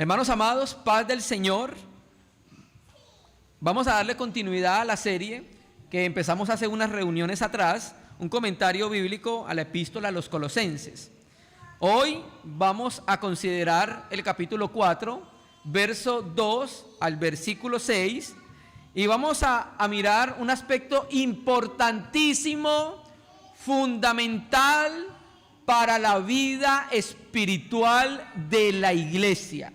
Hermanos amados, paz del Señor. Vamos a darle continuidad a la serie que empezamos hace unas reuniones atrás, un comentario bíblico a la epístola a los Colosenses. Hoy vamos a considerar el capítulo 4, verso 2 al versículo 6, y vamos a mirar un aspecto importantísimo, fundamental para la vida espiritual de la iglesia.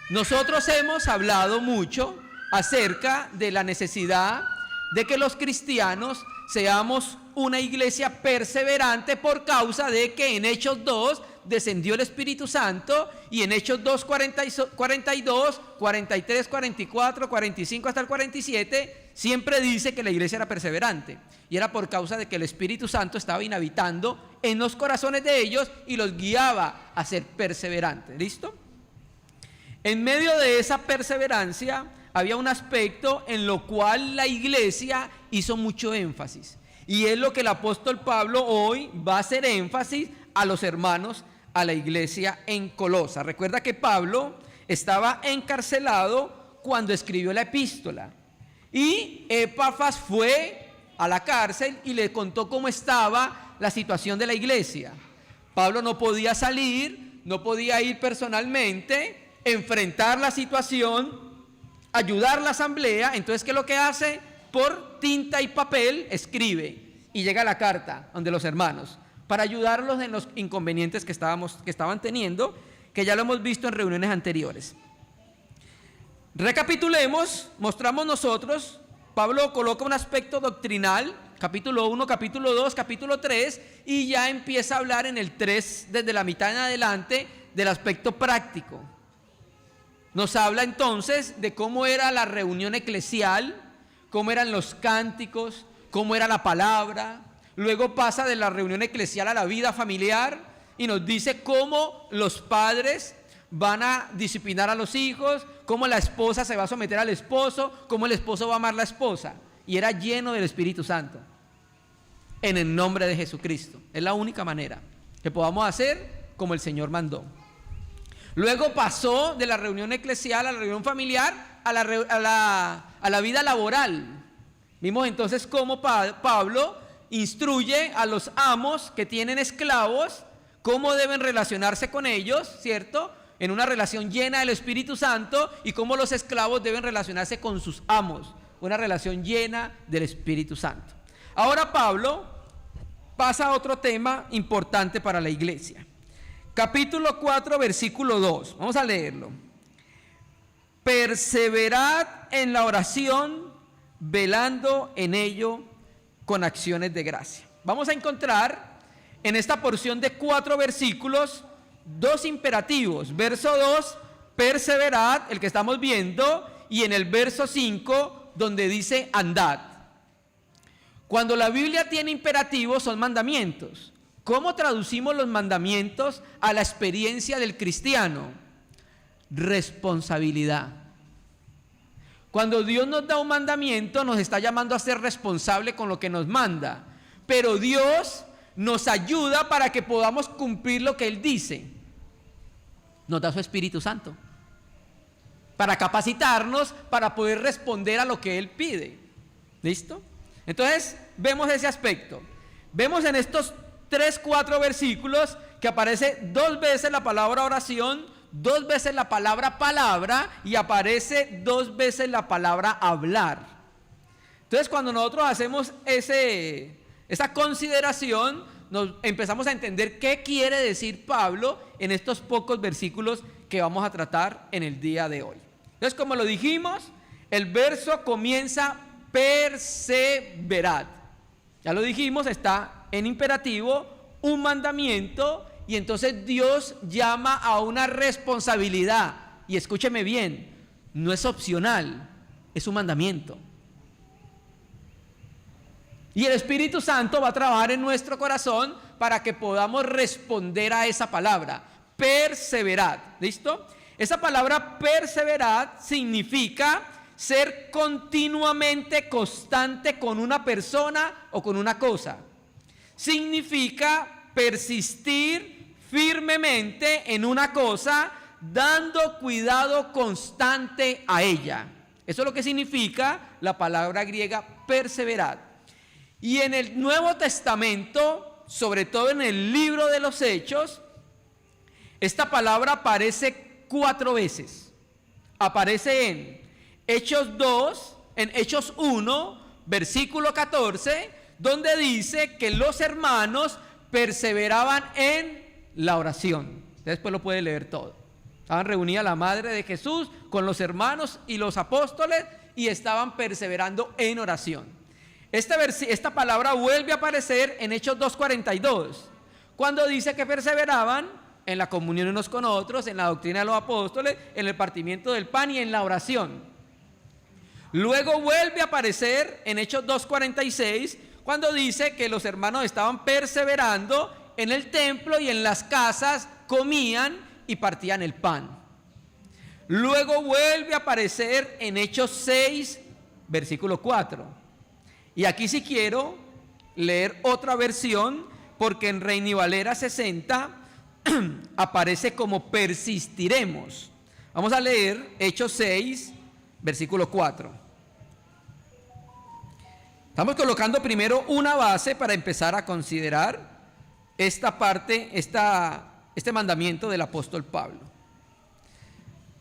Nosotros hemos hablado mucho acerca de la necesidad de que los cristianos seamos una iglesia perseverante por causa de que en Hechos 2 descendió el Espíritu Santo y en Hechos 2, 42, 43, 44, 45 hasta el 47 siempre dice que la iglesia era perseverante y era por causa de que el Espíritu Santo estaba inhabitando en los corazones de ellos y los guiaba a ser perseverantes. ¿Listo? En medio de esa perseverancia había un aspecto en lo cual la iglesia hizo mucho énfasis. Y es lo que el apóstol Pablo hoy va a hacer énfasis a los hermanos, a la iglesia en Colosa. Recuerda que Pablo estaba encarcelado cuando escribió la epístola. Y Epafras fue a la cárcel y le contó cómo estaba la situación de la iglesia. Pablo no podía salir, no podía ir personalmente, enfrentar la situación, ayudar a la asamblea. Entonces, ¿qué es lo que hace? Por tinta y papel escribe y llega la carta donde los hermanos para ayudarlos en los inconvenientes que estaban teniendo, que ya lo hemos visto en reuniones anteriores. Recapitulemos, mostramos nosotros, Pablo coloca un aspecto doctrinal, capítulo 1, capítulo 2, capítulo 3, y ya empieza a hablar en el 3, desde la mitad en adelante, del aspecto práctico. Nos habla entonces de cómo era la reunión eclesial, cómo eran los cánticos, cómo era la palabra. Luego pasa de la reunión eclesial a la vida familiar y nos dice cómo los padres van a disciplinar a los hijos, cómo la esposa se va a someter al esposo, cómo el esposo va a amar a la esposa. Y era lleno del Espíritu Santo, en el nombre de Jesucristo. Es la única manera que podamos hacer como el Señor mandó. Luego pasó de la reunión eclesial a la reunión familiar a la vida laboral. Vimos entonces cómo Pablo instruye a los amos que tienen esclavos cómo deben relacionarse con ellos, ¿cierto? En una relación llena del Espíritu Santo, y cómo los esclavos deben relacionarse con sus amos, una relación llena del Espíritu Santo. Ahora Pablo pasa a otro tema importante para la iglesia. Capítulo 4, versículo 2. Vamos a leerlo. Perseverad en la oración, velando en ello con acciones de gracia. Vamos a encontrar en esta porción de 4 versículos dos imperativos. Verso 2, perseverad, el que estamos viendo, y en el verso 5, donde dice andad. Cuando la Biblia tiene imperativos, son mandamientos. ¿Cómo traducimos los mandamientos a la experiencia del cristiano? Responsabilidad. Cuando Dios nos da un mandamiento, nos está llamando a ser responsable con lo que nos manda. Pero Dios nos ayuda para que podamos cumplir lo que Él dice. Nos da su Espíritu Santo para capacitarnos, para poder responder a lo que Él pide. ¿Listo? Entonces, vemos ese aspecto. Vemos en estos 3, 4 versículos que aparece 2 veces la palabra oración, 2 veces la palabra palabra, y aparece 2 veces la palabra hablar. Entonces, cuando nosotros hacemos esa consideración, nos empezamos a entender qué quiere decir Pablo en estos pocos versículos que vamos a tratar en el día de hoy. Entonces, como lo dijimos, el verso comienza perseverad. Ya lo dijimos, está en imperativo, un mandamiento, y entonces Dios llama a una responsabilidad. Y escúcheme bien, no es opcional, es un mandamiento. Y el Espíritu Santo va a trabajar en nuestro corazón para que podamos responder a esa palabra, perseverad. ¿Listo? Esa palabra perseverad significa ser continuamente constante con una persona o con una cosa. Significa persistir firmemente en una cosa dando cuidado constante a ella. Eso es lo que significa la palabra griega perseverar. Y en el Nuevo Testamento, sobre todo en el libro de los Hechos, esta palabra aparece 4 veces. Aparece en Hechos 2, en Hechos 1, versículo 14, donde dice que los hermanos perseveraban en la oración. Después lo puede leer todo. Estaban reunidas la madre de Jesús con los hermanos y los apóstoles y estaban perseverando en oración. Esta palabra vuelve a aparecer en Hechos 2:42, cuando dice que perseveraban en la comunión unos con otros, en la doctrina de los apóstoles, en el partimiento del pan y en la oración. Luego vuelve a aparecer en Hechos 2:46, cuando dice que los hermanos estaban perseverando en el templo y en las casas, comían y partían el pan. Luego vuelve a aparecer en Hechos 6, versículo 4. Y aquí sí quiero leer otra versión, porque en Reina y Valera 60 aparece como persistiremos. Vamos a leer Hechos 6, versículo 4. Estamos colocando primero una base para empezar a considerar esta parte, este mandamiento del apóstol Pablo.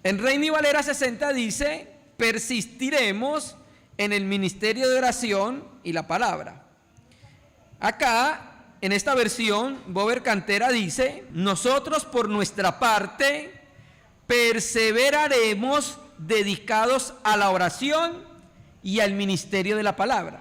En Reina y Valera 60 dice: persistiremos en el ministerio de oración y la palabra. Acá, en esta versión, Bober Cantera dice: nosotros por nuestra parte perseveraremos dedicados a la oración y al ministerio de la palabra.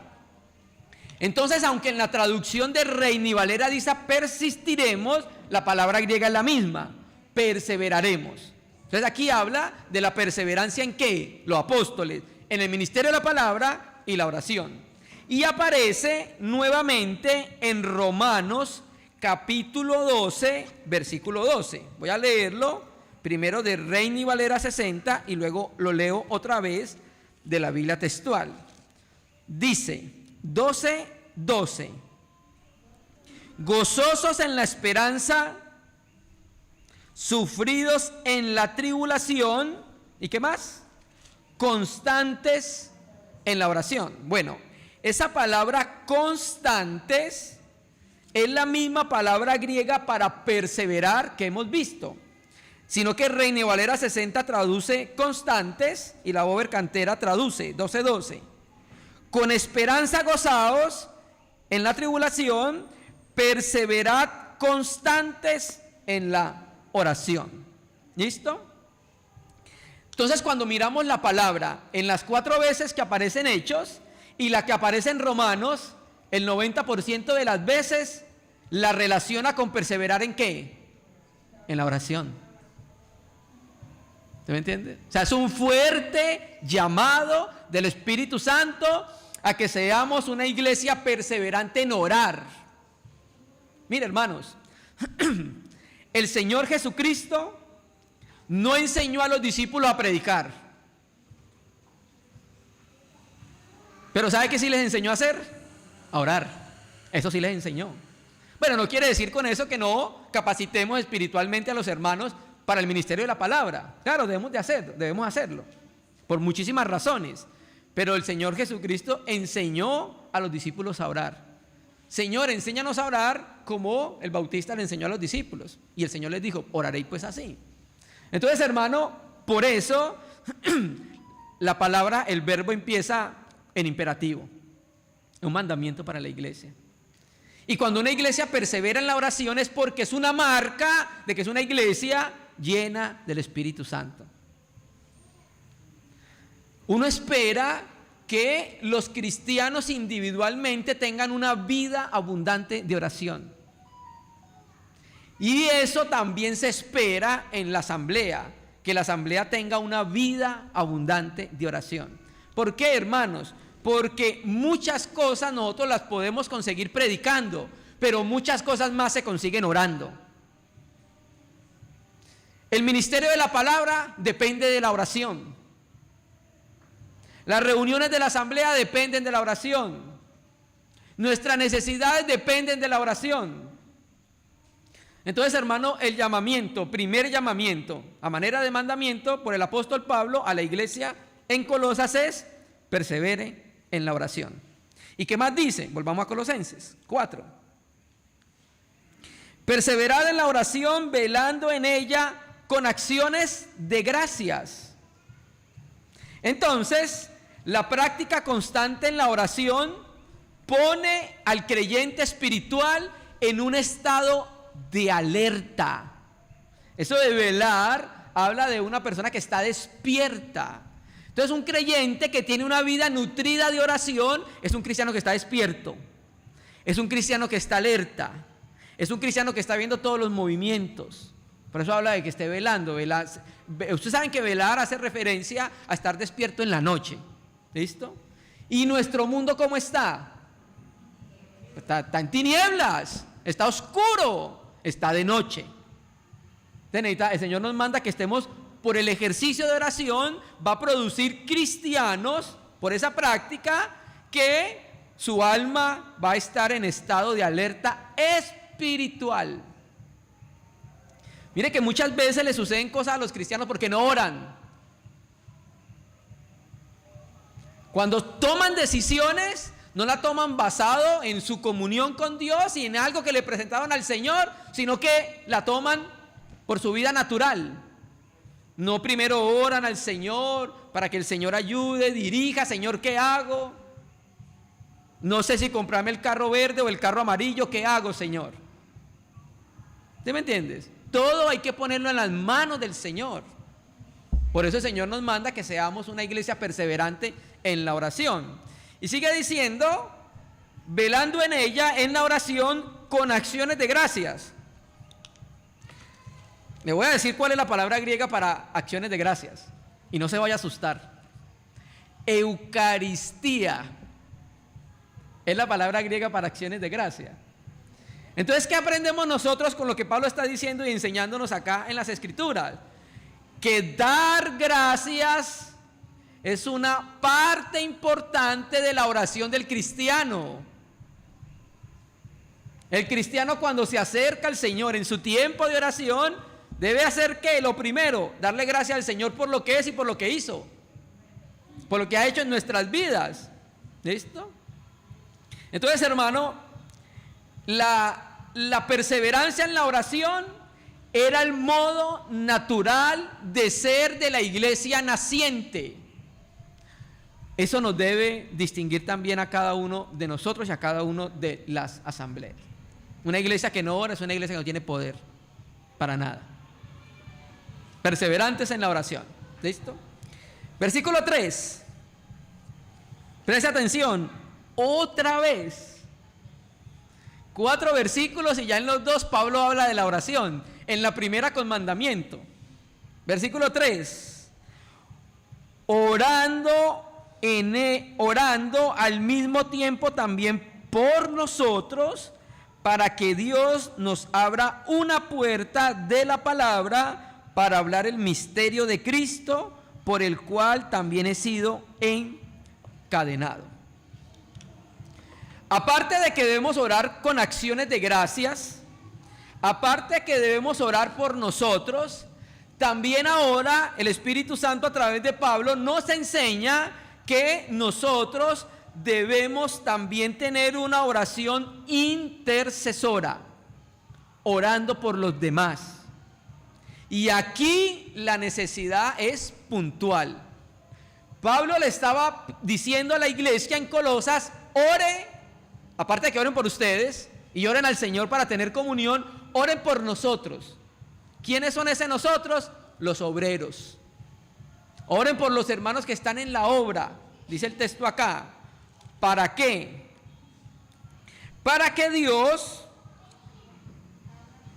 Entonces, aunque en la traducción de Reina y Valera dice persistiremos, la palabra griega es la misma: perseveraremos. Entonces aquí habla de la perseverancia en ¿qué? Los apóstoles, en el ministerio de la palabra y la oración. Y aparece nuevamente en Romanos capítulo 12, versículo 12. Voy a leerlo primero de Reina y Valera 60 y luego lo leo otra vez de la Biblia textual. Dice 12:12: gozosos en la esperanza, sufridos en la tribulación, ¿y qué más? Constantes en la oración. Bueno, esa palabra constantes es la misma palabra griega para perseverar que hemos visto, sino que Reina y Valera 60 traduce constantes y la Bober Cantera traduce 12:12. Con esperanza gozaos en la tribulación, perseverad constantes en la oración. ¿Listo? Entonces, cuando miramos la palabra en las 4 veces que aparece en Hechos y la que aparece en Romanos, el 90% de las veces la relaciona con perseverar ¿en qué? En la oración. ¿Se me entiende? O sea, es un fuerte llamado del Espíritu Santo a que seamos una iglesia perseverante en orar. Mire, hermanos, el Señor Jesucristo no enseñó a los discípulos a predicar, pero ¿sabe qué sí les enseñó a hacer? A orar. Eso sí les enseñó. Bueno, no quiere decir con eso que no capacitemos espiritualmente a los hermanos para el ministerio de la palabra. Claro, debemos hacerlo por muchísimas razones, pero el Señor Jesucristo enseñó a los discípulos a orar. Señor, enséñanos a orar como el Bautista le enseñó a los discípulos, y el Señor les dijo: oraréis pues así. Entonces, hermano, por eso la palabra, el verbo empieza en imperativo, un mandamiento para la iglesia. Y cuando una iglesia persevera en la oración es porque es una marca de que es una iglesia llena del Espíritu Santo. Uno espera que los cristianos individualmente tengan una vida abundante de oración. Y eso también se espera en la asamblea, que la asamblea tenga una vida abundante de oración. ¿Por qué, hermanos? Porque muchas cosas nosotros las podemos conseguir predicando, pero muchas cosas más se consiguen orando. El ministerio de la palabra depende de la oración. Las reuniones de la asamblea dependen de la oración. Nuestras necesidades dependen de la oración. Entonces, hermano, el llamamiento, primer llamamiento, a manera de mandamiento por el apóstol Pablo a la iglesia en Colosas es: persevere en la oración. ¿Y qué más dice? Volvamos a Colosenses 4. Perseverad en la oración, velando en ella con acciones de gracias. Entonces, la práctica constante en la oración pone al creyente espiritual en un estado de alerta. Eso de velar habla de una persona que está despierta. Entonces, un creyente que tiene una vida nutrida de oración es un cristiano que está despierto, es un cristiano que está alerta, es un cristiano que está viendo todos los movimientos. Por eso habla de que esté velando. Ustedes saben que velar hace referencia a estar despierto en la noche. ¿Listo? ¿Y nuestro mundo cómo está? Está en tinieblas, está oscuro, está de noche. El Señor nos manda que estemos, por el ejercicio de oración, va a producir cristianos, por esa práctica, que su alma va a estar en estado de alerta espiritual. Mire que muchas veces le suceden cosas a los cristianos porque no oran. Cuando toman decisiones, no la toman basado en su comunión con Dios y en algo que le presentaron al Señor, sino que la toman por su vida natural. No primero oran al Señor para que el Señor ayude, dirija: Señor, ¿qué hago? No sé si comprarme el carro verde o el carro amarillo, ¿qué hago, Señor? ¿Sí me entiendes? Todo hay que ponerlo en las manos del Señor. Por eso el Señor nos manda que seamos una iglesia perseverante en la oración. Y sigue diciendo: velando en ella, en la oración, con acciones de gracias. Le voy a decir cuál es la palabra griega para acciones de gracias, y no se vaya a asustar. Eucaristía es la palabra griega para acciones de gracia. Entonces, ¿qué aprendemos nosotros con lo que Pablo está diciendo y enseñándonos acá en las Escrituras? Que dar gracias es una parte importante de la oración del cristiano. El cristiano, cuando se acerca al Señor en su tiempo de oración, debe hacer ¿qué? Lo primero, darle gracias al Señor por lo que es y por lo que hizo, por lo que ha hecho en nuestras vidas. ¿Listo? Entonces, hermano, la perseverancia en la oración era el modo natural de ser de la iglesia naciente. Eso nos debe distinguir también a cada uno de nosotros y a cada uno de las asambleas. Una iglesia que no ora es una iglesia que no tiene poder para nada. Perseverantes en la oración. ¿Listo? Versículo 3. Preste atención. Otra vez. 4 versículos y ya en los 2 Pablo habla de la oración. En la primera con mandamiento. Versículo 3. Orando al mismo tiempo también por nosotros, para que Dios nos abra una puerta de la palabra para hablar el misterio de Cristo, por el cual también he sido encadenado. Aparte de que debemos orar con acciones de gracias, aparte de que debemos orar por nosotros, también ahora el Espíritu Santo a través de Pablo nos enseña que nosotros debemos también tener una oración intercesora, orando por los demás. Y aquí la necesidad es puntual. Pablo le estaba diciendo a la iglesia en Colosas: ore, aparte de que oren por ustedes y oren al Señor para tener comunión, oren por nosotros. ¿Quiénes son ese nosotros? Los obreros. Oren por los hermanos que están en la obra, dice el texto acá. ¿Para qué? Para que Dios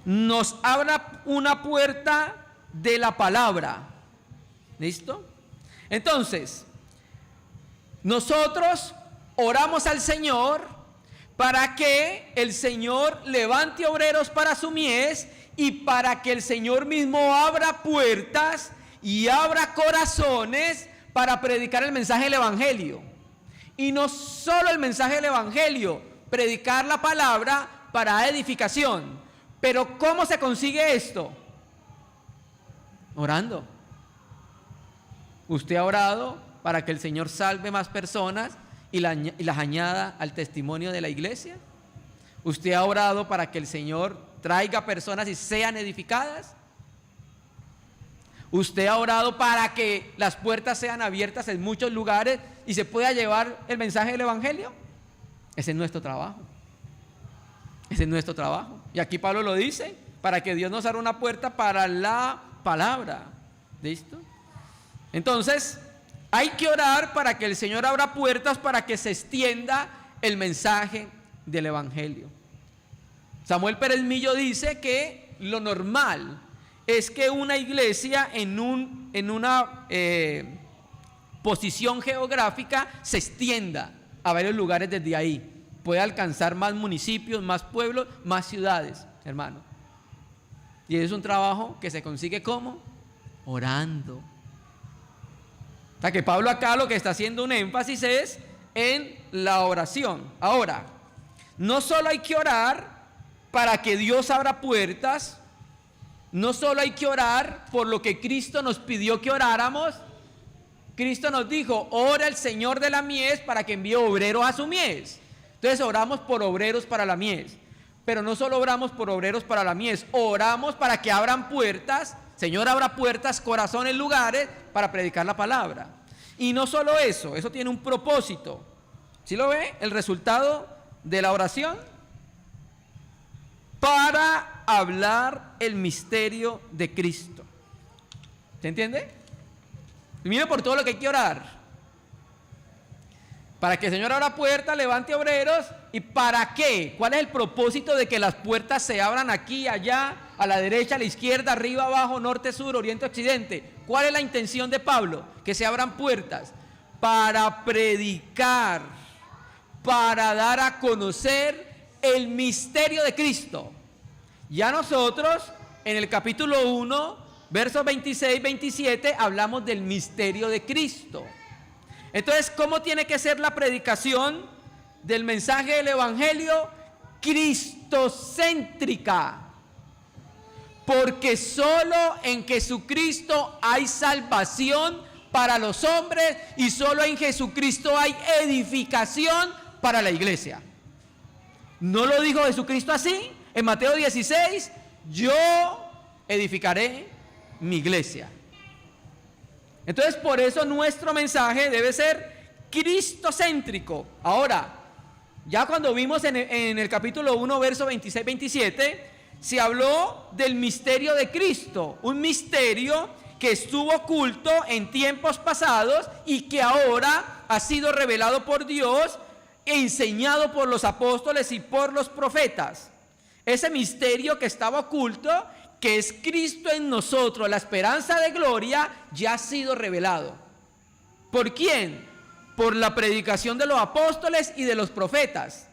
nos abra una puerta de la palabra. ¿Listo? Entonces, nosotros oramos al Señor para que el Señor levante obreros para su mies y para que el Señor mismo abra puertas y abra corazones para predicar el mensaje del Evangelio. Y no solo el mensaje del Evangelio, predicar la palabra para edificación, Pero ¿cómo se consigue esto? Orando. ¿Usted ha orado para que el Señor salve más personas y las añada al testimonio de la iglesia? ¿Usted ha orado para que el Señor traiga personas y sean edificadas? ¿Usted ha orado para que las puertas sean abiertas en muchos lugares y se pueda llevar el mensaje del Evangelio? Ese es nuestro trabajo. Ese es nuestro trabajo. Y aquí Pablo lo dice, para que Dios nos abra una puerta para la palabra. ¿Listo? Entonces, hay que orar para que el Señor abra puertas para que se extienda el mensaje del Evangelio. Samuel Pérez Millo dice que lo normal es que una iglesia en una posición geográfica se extienda a varios lugares desde ahí. Puede alcanzar más municipios, más pueblos, más ciudades, hermano. Y es un trabajo que se consigue ¿cómo? Orando. O sea que Pablo acá lo que está haciendo un énfasis es en la oración. Ahora, no solo hay que orar para que Dios abra puertas, no solo hay que orar por lo que Cristo nos pidió que oráramos. Cristo nos dijo, ora el Señor de la mies para que envíe obreros a su mies. Entonces oramos por obreros para la mies. Pero no solo oramos por obreros para la mies, oramos para que abran puertas. Señor, abra puertas, corazones, lugares para predicar la palabra. Y no solo eso, eso tiene un propósito. ¿Sí lo ve? El resultado de la oración. Para hablar el misterio de Cristo. ¿Se entiende? Y mire por todo lo que hay que orar. Para que el Señor abra puertas, levante obreros. ¿Y para qué? ¿Cuál es el propósito de que las puertas se abran aquí, allá, a la derecha, a la izquierda, arriba, abajo, norte, sur, oriente, occidente? ¿Cuál es la intención de Pablo? Que se abran puertas para predicar, para dar a conocer el misterio de Cristo. Ya nosotros en el capítulo 1, versos 26, 27, hablamos del misterio de Cristo. Entonces, ¿cómo tiene que ser la predicación del mensaje del Evangelio? Cristocéntrica. Porque solo en Jesucristo hay salvación para los hombres y solo en Jesucristo hay edificación para la iglesia. ¿No lo dijo Jesucristo así? En Mateo 16, yo edificaré mi iglesia. Entonces, por eso nuestro mensaje debe ser cristocéntrico. Ahora, ya cuando vimos en el capítulo 1, verso 26-27, se habló del misterio de Cristo, un misterio que estuvo oculto en tiempos pasados y que ahora ha sido revelado por Dios, enseñado por los apóstoles y por los profetas. Ese misterio que estaba oculto, que es Cristo en nosotros, la esperanza de gloria, ya ha sido revelado. ¿Por quién? Por la predicación de los apóstoles y de los profetas.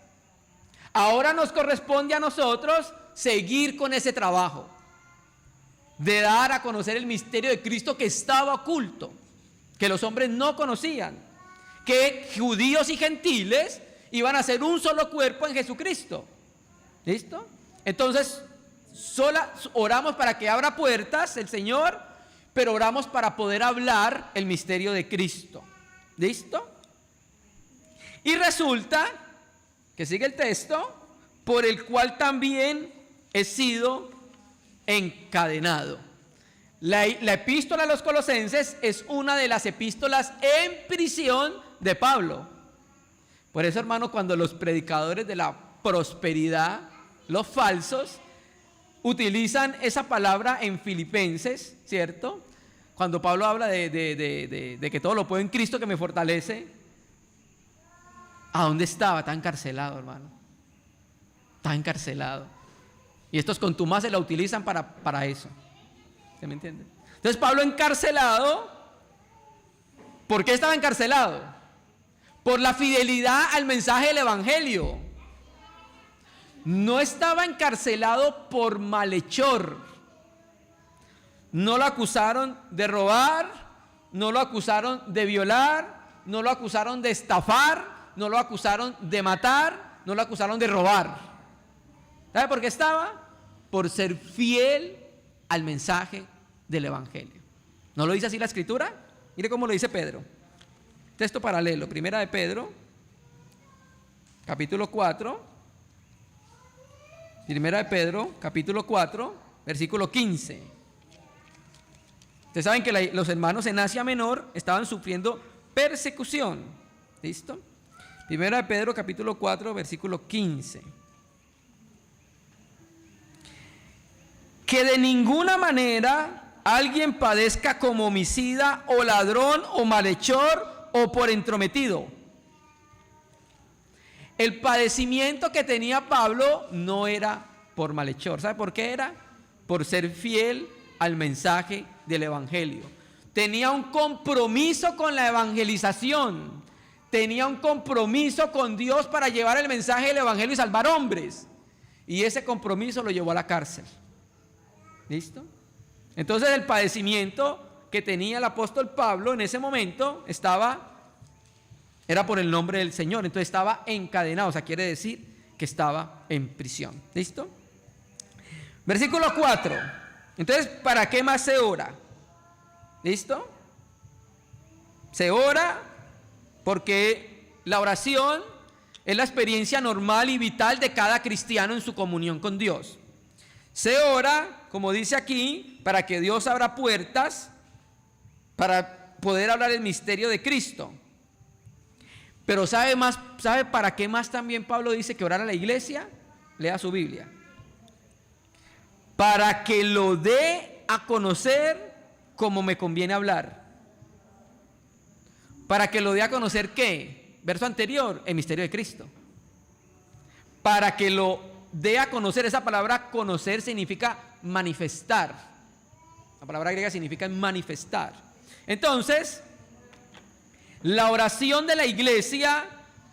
Ahora nos corresponde a nosotros seguir con ese trabajo de dar a conocer el misterio de Cristo que estaba oculto, que los hombres no conocían, que judíos y gentiles iban a ser un solo cuerpo en Jesucristo. ¿Listo? Entonces, oramos para que abra puertas el Señor, pero oramos para poder hablar el misterio de Cristo. ¿Listo? Y resulta que sigue el texto, por el cual también he sido encadenado. La epístola a los Colosenses es una de las epístolas en prisión de Pablo. Por eso, hermano, cuando los predicadores de la prosperidad, los falsos, utilizan esa palabra en Filipenses, ¿cierto? Cuando Pablo habla de que todo lo puedo en Cristo que me fortalece. ¿A dónde estaba? Está encarcelado, hermano. Está encarcelado. Y estos contumaces la utilizan para eso. ¿Se me entiende? Entonces Pablo encarcelado. ¿Por qué estaba encarcelado? Por la fidelidad al mensaje del Evangelio. No estaba encarcelado por malhechor. No lo acusaron de robar, no lo acusaron de violar, no lo acusaron de estafar, no lo acusaron de matar, no lo acusaron de robar. ¿Sabe por qué estaba? por ser fiel al mensaje del Evangelio. ¿No lo dice así la Escritura? Mire cómo lo dice Pedro. Texto paralelo, primera de Pedro, capítulo 4. Primera de Pedro, capítulo 4, versículo 15. Ustedes saben que los hermanos en Asia Menor estaban sufriendo persecución. ¿Listo? Primera de Pedro, capítulo 4, versículo 15. Que de ninguna manera alguien padezca como homicida o ladrón o malhechor o por entrometido. El padecimiento que tenía Pablo no era por malhechor. ¿Sabe por qué era? Por ser fiel al mensaje del Evangelio. Tenía un compromiso con la evangelización. Tenía un compromiso con Dios para llevar el mensaje del Evangelio y salvar hombres. Y ese compromiso lo llevó a la cárcel. ¿Listo? Entonces el padecimiento que tenía el apóstol Pablo en ese momento era por el nombre del Señor. Entonces estaba encadenado, o sea, quiere decir que estaba en prisión. ¿Listo? Versículo 4. Entonces, ¿para qué más se ora? ¿Listo? Se ora porque la oración es la experiencia normal y vital de cada cristiano en su comunión con Dios. Se ora, como dice aquí, para que Dios abra puertas para poder hablar el misterio de Cristo. Pero ¿sabe para qué más también Pablo dice que orar a la iglesia? Lea su Biblia. Para que lo dé a conocer como me conviene hablar. Para que lo dé a conocer ¿qué? Verso anterior, el misterio de Cristo. Para que lo dé a conocer, esa palabra conocer significa manifestar. La palabra griega significa manifestar. Entonces, la oración de la iglesia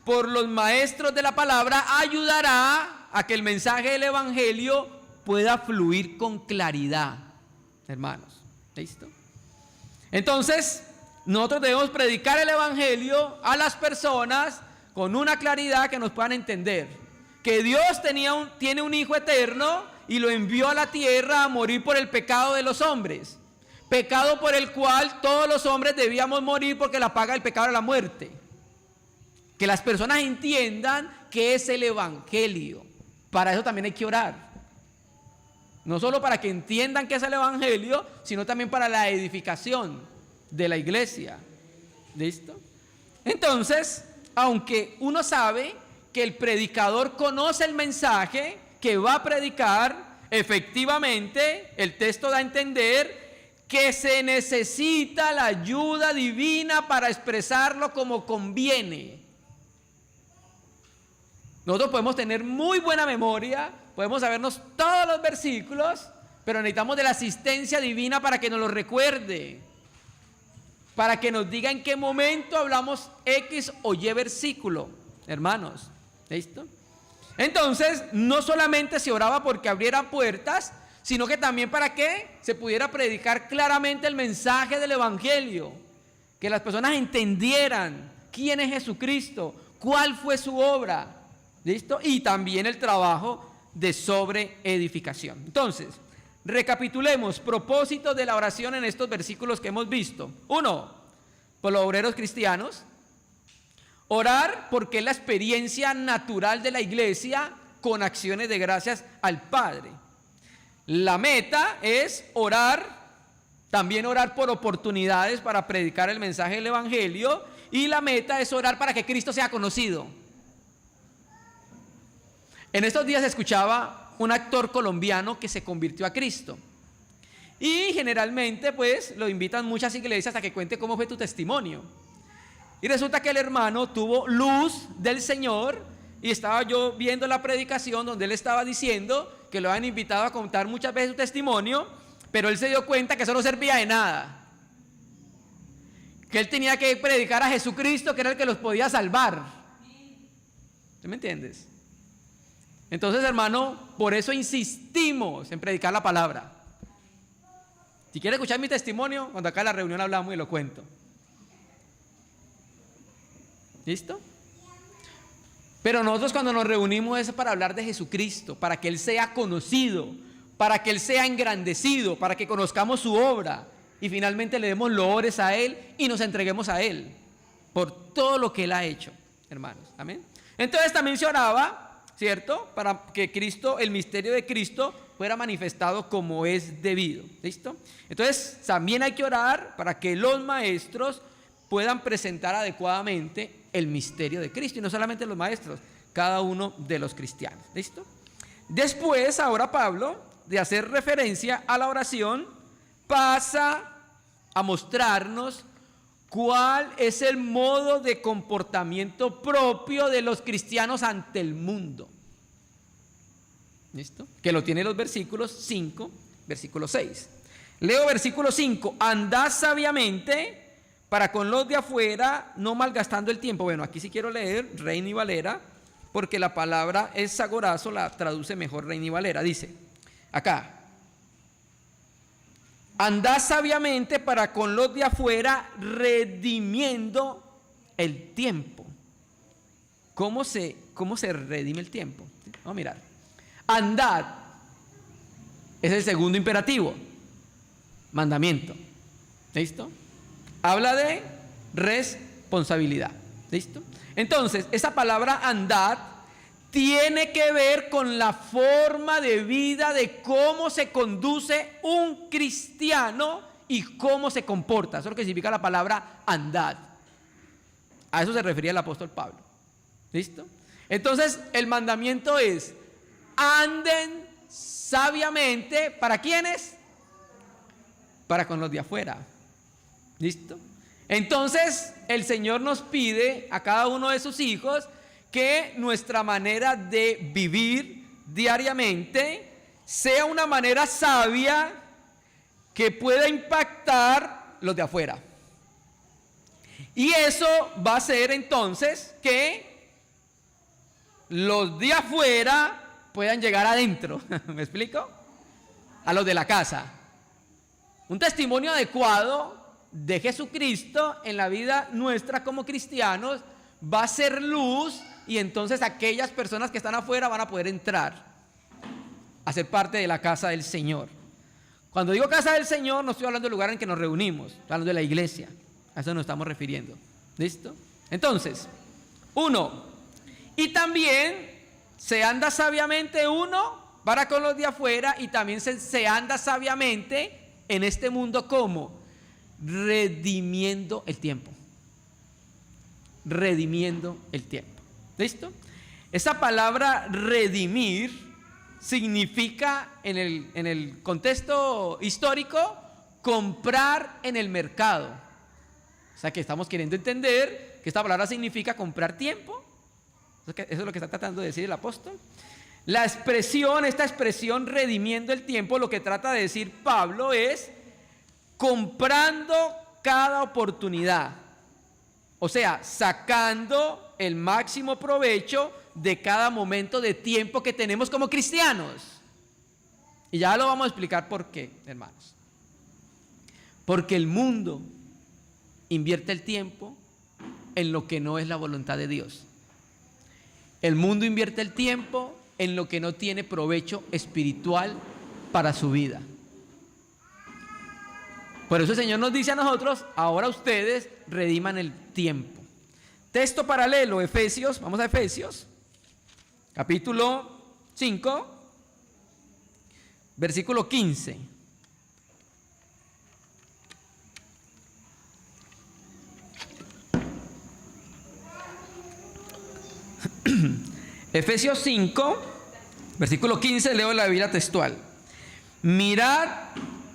por los maestros de la palabra ayudará a que el mensaje del Evangelio pueda fluir con claridad, hermanos. ¿Listo? Entonces, nosotros debemos predicar el Evangelio a las personas con una claridad que nos puedan entender. Que Dios tiene un Hijo eterno y lo envió a la tierra a morir por el pecado de los hombres. Pecado por el cual todos los hombres debíamos morir porque la paga del pecado era la muerte. Que las personas entiendan qué es el Evangelio. Para eso también hay que orar. No solo para que entiendan qué es el Evangelio, sino también para la edificación de la iglesia. ¿Listo? Entonces, aunque uno sabe que el predicador conoce el mensaje que va a predicar, efectivamente el texto da a entender que se necesita la ayuda divina para expresarlo como conviene. Nosotros podemos tener muy buena memoria, podemos sabernos todos los versículos, pero necesitamos de la asistencia divina para que nos lo recuerde, para que nos diga en qué momento hablamos X o Y versículo, hermanos. ¿Listo? Entonces, no solamente se oraba porque abriera puertas, sino que también para que se pudiera predicar claramente el mensaje del Evangelio, que las personas entendieran quién es Jesucristo, cuál fue su obra. ¿Listo? Y también el trabajo de sobreedificación. Entonces, recapitulemos propósitos de la oración en estos versículos que hemos visto. 1, por los obreros cristianos. Orar porque es la experiencia natural de la iglesia con acciones de gracias al Padre. La meta es orar, también orar por oportunidades para predicar el mensaje del Evangelio, y la meta es orar para que Cristo sea conocido. En estos días escuchaba un actor colombiano que se convirtió a Cristo. Y generalmente pues lo invitan muchas iglesias a que cuente cómo fue tu testimonio. Y resulta que el hermano tuvo luz del Señor y estaba yo viendo la predicación donde él estaba diciendo que lo habían invitado a contar muchas veces su testimonio, pero él se dio cuenta que eso no servía de nada. Que él tenía que predicar a Jesucristo, que era el que los podía salvar. ¿Sí me entiendes? Entonces, hermano, por eso insistimos en predicar la palabra. Si quieres escuchar mi testimonio, cuando acá en la reunión hablamos y lo cuento. ¿Listo? Pero nosotros cuando nos reunimos es para hablar de Jesucristo, para que Él sea conocido, para que Él sea engrandecido, para que conozcamos su obra y finalmente le demos loores a Él y nos entreguemos a Él por todo lo que Él ha hecho, hermanos. Amén. Entonces también se oraba, ¿cierto?, para que Cristo, el misterio de Cristo, fuera manifestado como es debido. ¿Listo? Entonces también hay que orar para que los maestros puedan presentar adecuadamente el misterio de Cristo, y no solamente los maestros, cada uno de los cristianos. ¿Listo? Después, ahora Pablo, de hacer referencia a la oración, pasa a mostrarnos cuál es el modo de comportamiento propio de los cristianos ante el mundo. ¿Listo? Que lo tiene los versículos 5, versículo 6. Leo versículo 5. Andad sabiamente para con los de afuera, no malgastando el tiempo. Bueno, aquí sí quiero leer Reina y Valera, porque la palabra es agorazo, la traduce mejor Reina y Valera. Dice, acá, andad sabiamente para con los de afuera, redimiendo el tiempo. ¿Cómo se redime el tiempo? Vamos a mirar. Andad es el segundo imperativo, mandamiento. ¿Listo? Habla de responsabilidad. ¿Listo? Entonces, esa palabra andad tiene que ver con la forma de vida de cómo se conduce un cristiano y cómo se comporta. Eso es lo que significa la palabra andad. A eso se refería el apóstol Pablo. ¿Listo? Entonces, el mandamiento es: anden sabiamente. ¿Para quiénes? Para con los de afuera. ¿Listo? Entonces el Señor nos pide a cada uno de sus hijos que nuestra manera de vivir diariamente sea una manera sabia que pueda impactar los de afuera. Y eso va a hacer entonces que los de afuera puedan llegar adentro. ¿Me explico? A los de la casa. Un testimonio adecuado de Jesucristo en la vida nuestra como cristianos va a ser luz, y entonces aquellas personas que están afuera van a poder entrar a ser parte de la casa del Señor. Cuando digo casa del Señor, no estoy hablando del lugar en que nos reunimos, estoy hablando de la iglesia. A eso nos estamos refiriendo. ¿Listo? Entonces, uno, y también se anda sabiamente uno para con los de afuera, y también se anda sabiamente en este mundo. ¿Cómo? Redimiendo el tiempo. Redimiendo el tiempo. ¿Listo? Esa palabra redimir significa en el contexto histórico comprar en el mercado. O sea que estamos queriendo entender que esta palabra significa comprar tiempo. Eso es lo que está tratando de decir el apóstol. Esta expresión redimiendo el tiempo, lo que trata de decir Pablo es comprando cada oportunidad. O sea, sacando el máximo provecho de cada momento de tiempo que tenemos como cristianos. Y ya lo vamos a explicar por qué, hermanos. Porque el mundo invierte el tiempo en lo que no es la voluntad de Dios. El mundo invierte el tiempo en lo que no tiene provecho espiritual para su vida. Por eso el Señor nos dice a nosotros: ahora ustedes rediman el tiempo. Texto paralelo, Efesios, vamos a Efesios, capítulo 5, versículo 15. Efesios 5, versículo 15, leo la Biblia textual. Mirad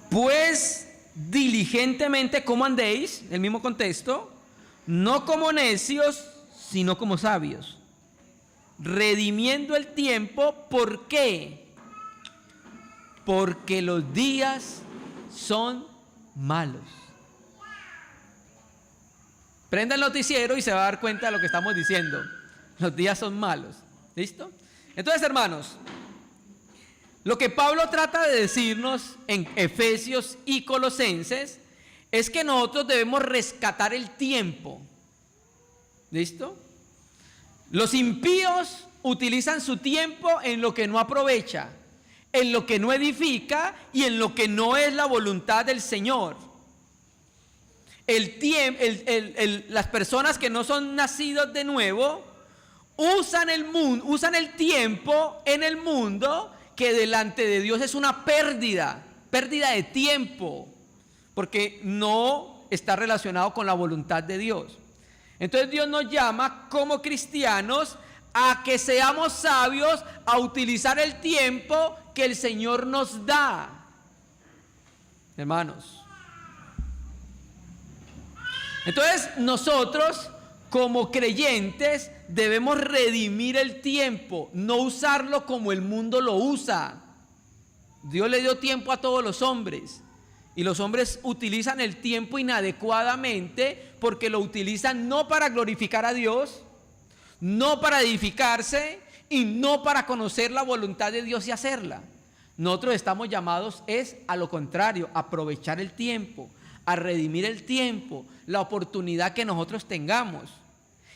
pues diligentemente cómo andéis, el mismo contexto, no como necios, sino como sabios, redimiendo el tiempo. ¿Por qué? Porque los días son malos. Prenda el noticiero y se va a dar cuenta de lo que estamos diciendo. Los días son malos. ¿Listo? Entonces, hermanos, lo que Pablo trata de decirnos en Efesios y Colosenses es que nosotros debemos rescatar el tiempo. ¿Listo? Los impíos utilizan su tiempo en lo que no aprovecha. en lo que no edifica y en lo que no es la voluntad del Señor. Las personas que no son nacidos de nuevo usan el tiempo en el mundo, que delante de Dios es una pérdida de tiempo, porque no está relacionado con la voluntad de Dios. Entonces Dios nos llama como cristianos a que seamos sabios, a utilizar el tiempo que el Señor nos da. Hermanos, entonces nosotros como creyentes debemos redimir el tiempo, no usarlo como el mundo lo usa. Dios le dio tiempo a todos los hombres, y los hombres utilizan el tiempo inadecuadamente, porque lo utilizan no para glorificar a Dios, no para edificarse y no para conocer la voluntad de Dios y hacerla. Nosotros estamos llamados a lo contrario, a aprovechar el tiempo, a redimir el tiempo, la oportunidad que nosotros tengamos.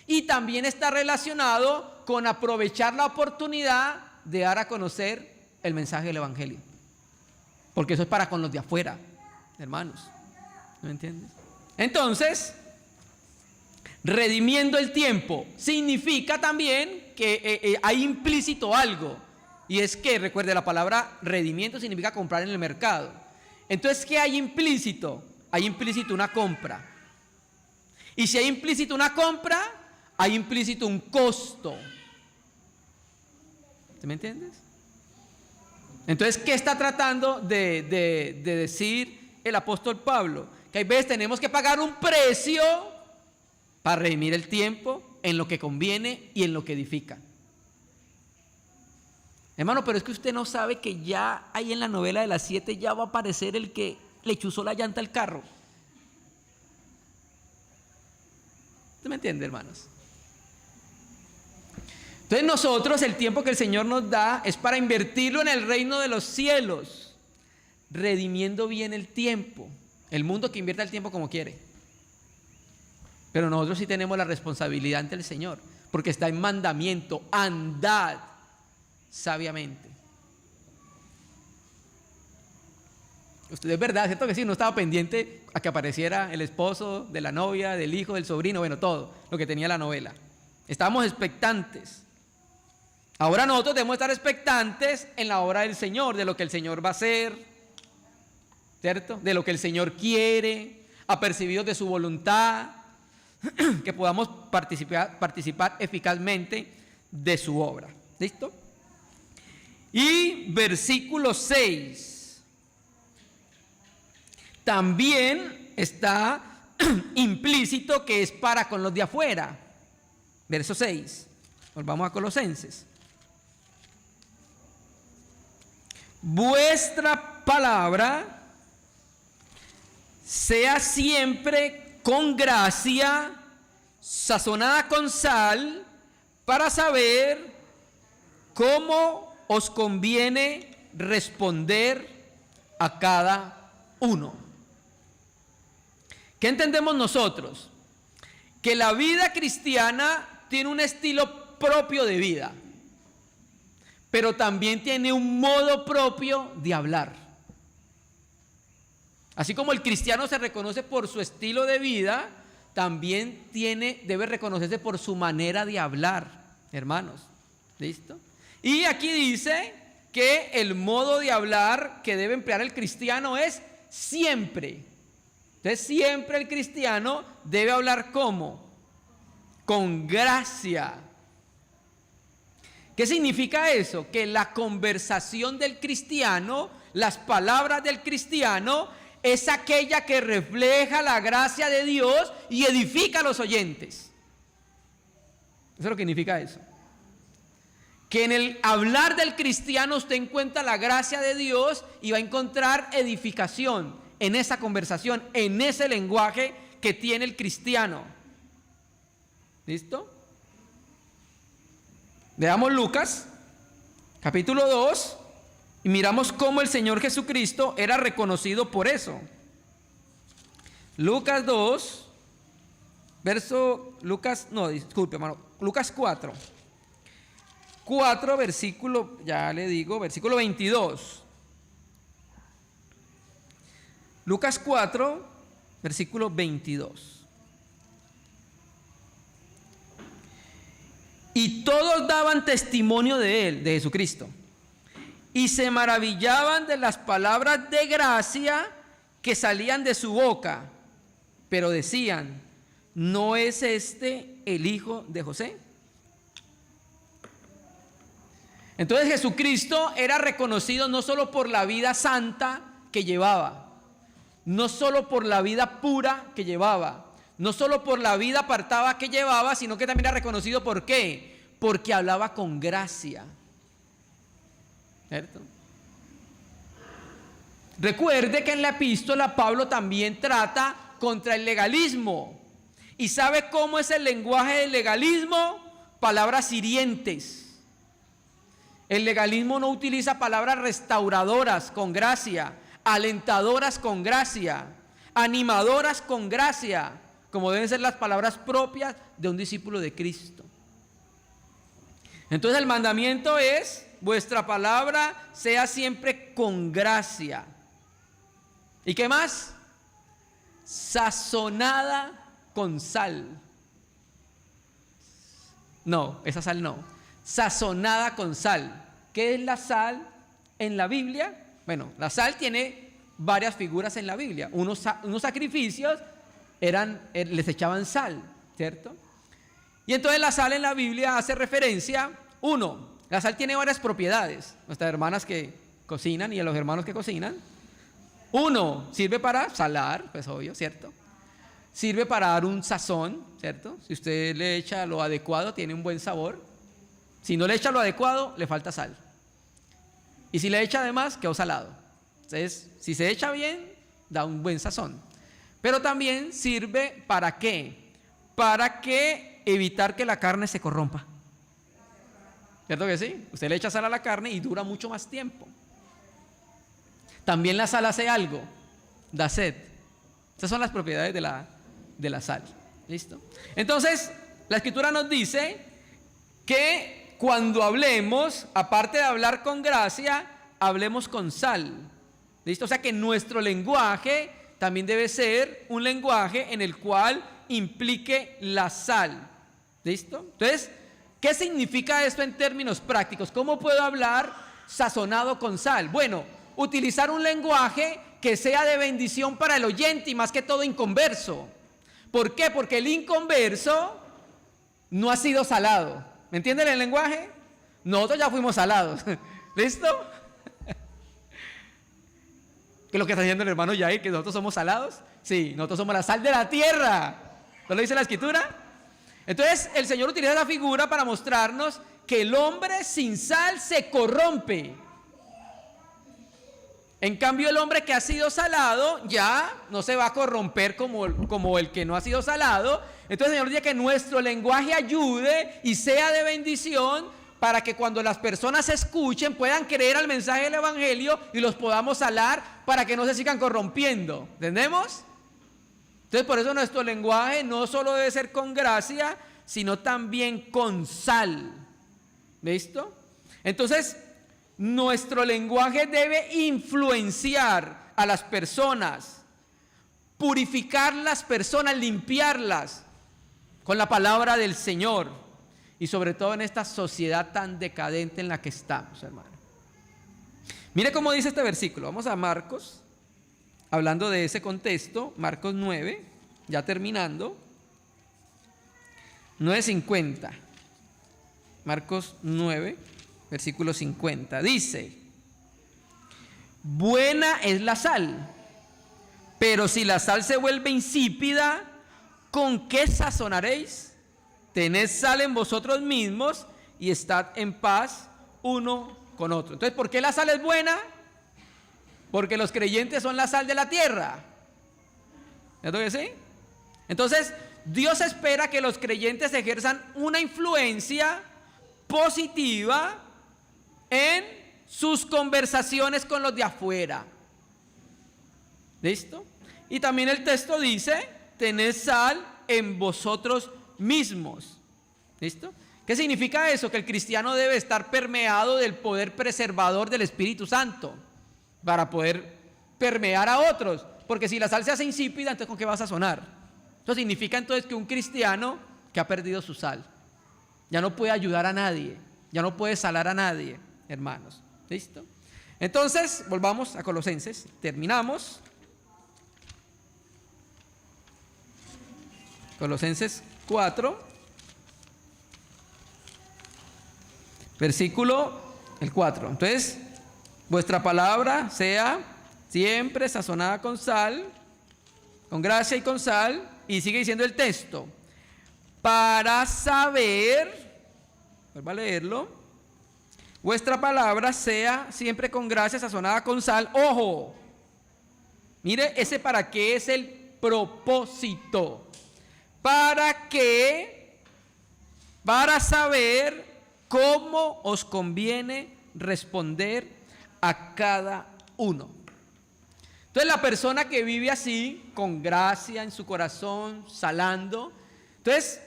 Y también está relacionado con aprovechar la oportunidad de dar a conocer el mensaje del Evangelio, porque eso es para con los de afuera, hermanos. ¿No entiendes? Entonces, redimiendo el tiempo significa también que hay implícito algo, y es que, recuerde, la palabra redimiento significa comprar en el mercado. Entonces, ¿qué hay implícito? Hay implícito una compra, y si hay implícito una compra, hay implícito un costo. ¿Sí me entiendes? Entonces, ¿qué está tratando de decir el apóstol Pablo? Que hay veces tenemos que pagar un precio para redimir el tiempo en lo que conviene y en lo que edifica. Hermano, pero es que usted no sabe que ya ahí en la novela de las 7 ya va a aparecer el que le chuzó la llanta al carro. ¿Usted me entiende, hermanos? Entonces nosotros, el tiempo que el Señor nos da es para invertirlo en el reino de los cielos, redimiendo bien el tiempo. El mundo que invierta el tiempo como quiere, pero nosotros sí tenemos la responsabilidad ante el Señor, porque está en mandamiento: andad sabiamente. Usted es verdad, ¿cierto que sí? No estaba pendiente a que apareciera el esposo de la novia, del hijo, del sobrino, bueno, todo lo que tenía la novela. Estábamos expectantes. Ahora nosotros debemos estar expectantes en la obra del Señor, de lo que el Señor va a hacer, ¿cierto? De lo que el Señor quiere, apercibidos de su voluntad, que podamos participar eficazmente de su obra. ¿Listo? Y versículo 6. También está implícito que es para con los de afuera. Verso 6. Volvamos a Colosenses. Vuestra palabra sea siempre con gracia, sazonada con sal, para saber cómo os conviene responder a cada uno. ¿Qué entendemos nosotros? Que la vida cristiana tiene un estilo propio de vida, pero también tiene un modo propio de hablar. Así como el cristiano se reconoce por su estilo de vida, también debe reconocerse por su manera de hablar, hermanos. ¿Listo? Y aquí dice que el modo de hablar que debe emplear el cristiano es siempre. Entonces, siempre el cristiano debe hablar ¿cómo? Con gracia. ¿Qué significa eso? Que la conversación del cristiano, las palabras del cristiano, es aquella que refleja la gracia de Dios y edifica a los oyentes. Eso es lo que significa eso. Que en el hablar del cristiano usted encuentra la gracia de Dios y va a encontrar edificación en esa conversación, en ese lenguaje que tiene el cristiano. ¿Listo? Veamos Lucas, capítulo 2, y miramos cómo el Señor Jesucristo era reconocido por eso. Lucas 2, Lucas 4. 4, versículo, ya le digo, versículo 22. Lucas 4, versículo 22. Y todos daban testimonio de él, de Jesucristo, y se maravillaban de las palabras de gracia que salían de su boca, pero decían: ¿no es este el hijo de José? Entonces Jesucristo era reconocido no solo por la vida santa que llevaba, no solo por la vida pura que llevaba, no solo por la vida apartada que llevaba, sino que también era reconocido ¿por qué? Porque hablaba con gracia. ¿Cierto? Recuerde que en la epístola Pablo también trata contra el legalismo. ¿Y sabe cómo es el lenguaje del legalismo? Palabras hirientes. El legalismo no utiliza palabras restauradoras con gracia, alentadoras con gracia, animadoras con gracia, como deben ser las palabras propias de un discípulo de Cristo. Entonces el mandamiento es: vuestra palabra sea siempre con gracia. ¿Y qué más? Sazonada con sal. No, esa sal no. Sazonada con sal. ¿Qué es la sal en la Biblia? Bueno, la sal tiene varias figuras en la Biblia. Unos sacrificios les echaban sal, ¿cierto? Y entonces la sal en la Biblia hace referencia, la sal tiene varias propiedades. Nuestras hermanas que cocinan y a los hermanos que cocinan. Sirve para salar, pues obvio, ¿cierto? Sirve para dar un sazón, ¿cierto? Si usted le echa lo adecuado, tiene un buen sabor. Si no le echa lo adecuado, le falta sal. Y si le echa de más, quedó salado. Entonces, si se echa bien, da un buen sazón. Pero también sirve ¿para qué? Para evitar que la carne se corrompa. ¿Cierto que sí? Usted le echa sal a la carne y dura mucho más tiempo. También la sal hace algo, da sed. Estas son las propiedades de la sal. ¿Listo? Entonces, la Escritura nos dice que cuando hablemos, aparte de hablar con gracia, hablemos con sal. ¿Listo? O sea que nuestro lenguaje también debe ser un lenguaje en el cual implique la sal. ¿Listo? Entonces, ¿qué significa esto en términos prácticos? ¿Cómo puedo hablar sazonado con sal? Bueno, utilizar un lenguaje que sea de bendición para el oyente y más que todo inconverso. ¿Por qué? Porque el inconverso no ha sido salado. ¿Me entienden el lenguaje? Nosotros ya fuimos salados. ¿Listo? ¿Qué es lo que está diciendo el hermano Yair? ¿Que nosotros somos salados? Sí, nosotros somos la sal de la tierra. ¿No lo dice la Escritura? Entonces el Señor utiliza la figura para mostrarnos que el hombre sin sal se corrompe. En cambio, el hombre que ha sido salado ya no se va a corromper como el que no ha sido salado. Entonces el Señor dice que nuestro lenguaje ayude y sea de bendición para que cuando las personas escuchen puedan creer al mensaje del Evangelio y los podamos salar para que no se sigan corrompiendo. ¿Entendemos? Entonces por eso nuestro lenguaje no solo debe ser con gracia, sino también con sal. ¿Listo? Entonces nuestro lenguaje debe influenciar a las personas, purificar las personas, limpiarlas con la palabra del Señor. Y sobre todo en esta sociedad tan decadente en la que estamos, hermano. Mire cómo dice este versículo. Vamos a Marcos, hablando de ese contexto, Marcos 9, ya terminando, 9:50. Marcos 9, versículo 50. Dice: buena es la sal, pero si la sal se vuelve insípida, ¿con qué sazonaréis? Tened sal en vosotros mismos y estad en paz uno con otro. Entonces, ¿por qué la sal es buena? Porque los creyentes son la sal de la tierra. ¿Cierto que sí? Entonces, Dios espera que los creyentes ejerzan una influencia positiva en sus conversaciones con los de afuera. ¿Listo? Y también el texto dice: tened sal en vosotros mismos. ¿Listo? ¿Qué significa eso? Que el cristiano debe estar permeado del poder preservador del Espíritu Santo para poder permear a otros. Porque si la sal se hace insípida, entonces ¿con qué vas a sazonar? Eso significa entonces que un cristiano que ha perdido su sal ya no puede ayudar a nadie, ya no puede salar a nadie, hermanos. ¿Listo? Entonces, volvamos a Colosenses, terminamos. Colosenses 4, versículo el 4. Entonces, vuestra palabra sea siempre sazonada con sal, con gracia y con sal, y sigue diciendo el texto, para saber, vuelvo a leerlo, vuestra palabra sea siempre con gracia, sazonada con sal. Ojo, mire, ese para qué es el propósito. Para saber cómo os conviene responder a cada uno. Entonces la persona que vive así, con gracia en su corazón, salando, entonces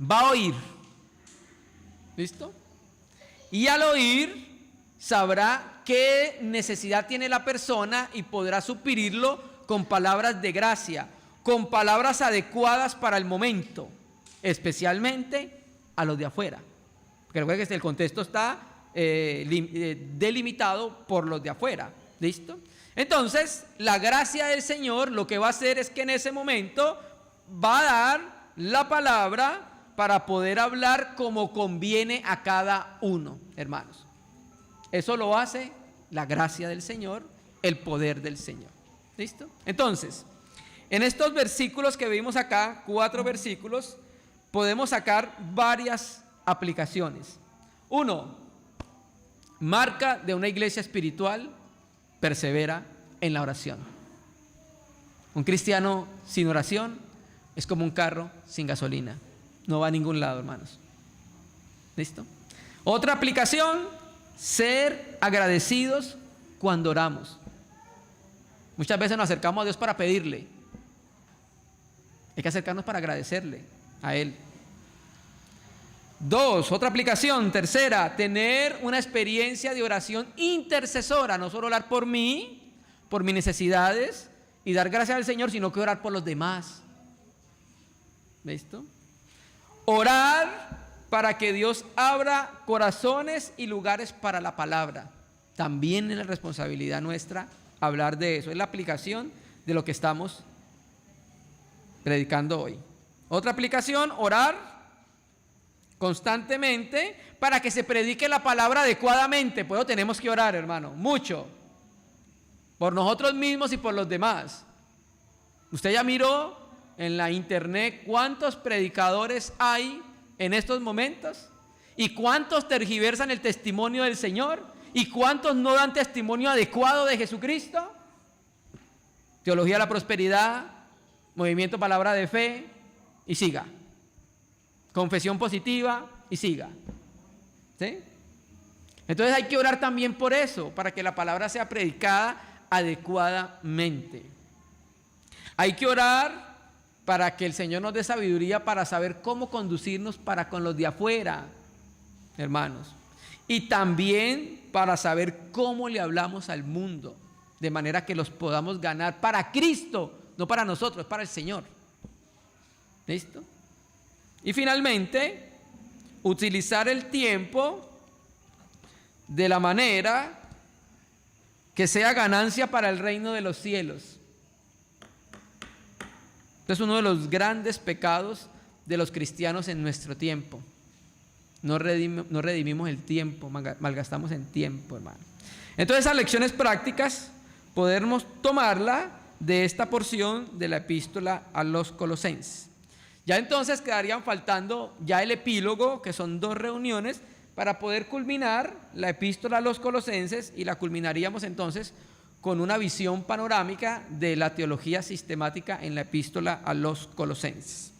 va a oír. ¿Listo? Y al oír sabrá qué necesidad tiene la persona y podrá suplirlo con palabras de gracia, con palabras adecuadas para el momento, especialmente a los de afuera. Porque recuerden que el contexto está delimitado por los de afuera. ¿Listo? Entonces, la gracia del Señor lo que va a hacer es que en ese momento va a dar la palabra para poder hablar como conviene a cada uno, hermanos. Eso lo hace la gracia del Señor, el poder del Señor. ¿Listo? Entonces, en estos versículos que vimos acá, 4 versículos, podemos sacar varias aplicaciones. 1, marca de una iglesia espiritual, persevera en la oración. Un cristiano sin oración es como un carro sin gasolina. No va a ningún lado, hermanos. ¿Listo? Otra aplicación, ser agradecidos cuando oramos. Muchas veces nos acercamos a Dios para pedirle. Hay que acercarnos para agradecerle a Él. 2, otra aplicación, tercera, tener una experiencia de oración intercesora. No solo orar por mí, por mis necesidades y dar gracias al Señor, sino que orar por los demás. ¿Listo? Orar para que Dios abra corazones y lugares para la palabra. También es la responsabilidad nuestra hablar de eso. Es la aplicación de lo que estamos predicando hoy. Otra aplicación, orar constantemente para que se predique la palabra adecuadamente. Pues tenemos que orar, hermano, mucho. Por nosotros mismos y por los demás. Usted ya miró en la internet cuántos predicadores hay en estos momentos y cuántos tergiversan el testimonio del Señor y cuántos no dan testimonio adecuado de Jesucristo. Teología de la prosperidad, movimiento palabra de fe y siga. Confesión positiva y siga. ¿Sí? Entonces hay que orar también por eso, para que la palabra sea predicada adecuadamente. Hay que orar para que el Señor nos dé sabiduría para saber cómo conducirnos para con los de afuera, hermanos. Y también para saber cómo le hablamos al mundo, de manera que los podamos ganar para Cristo, no para nosotros, para el Señor. ¿Listo? Y finalmente, utilizar el tiempo de la manera que sea ganancia para el reino de los cielos. Este es uno de los grandes pecados de los cristianos en nuestro tiempo. No redimimos el tiempo, malgastamos en tiempo, hermano. Entonces, esas lecciones prácticas podemos tomarla de esta porción de la epístola a los Colosenses. Ya entonces quedarían faltando ya el epílogo, que son 2 reuniones, para poder culminar la epístola a los Colosenses, y la culminaríamos entonces con una visión panorámica de la teología sistemática en la epístola a los Colosenses.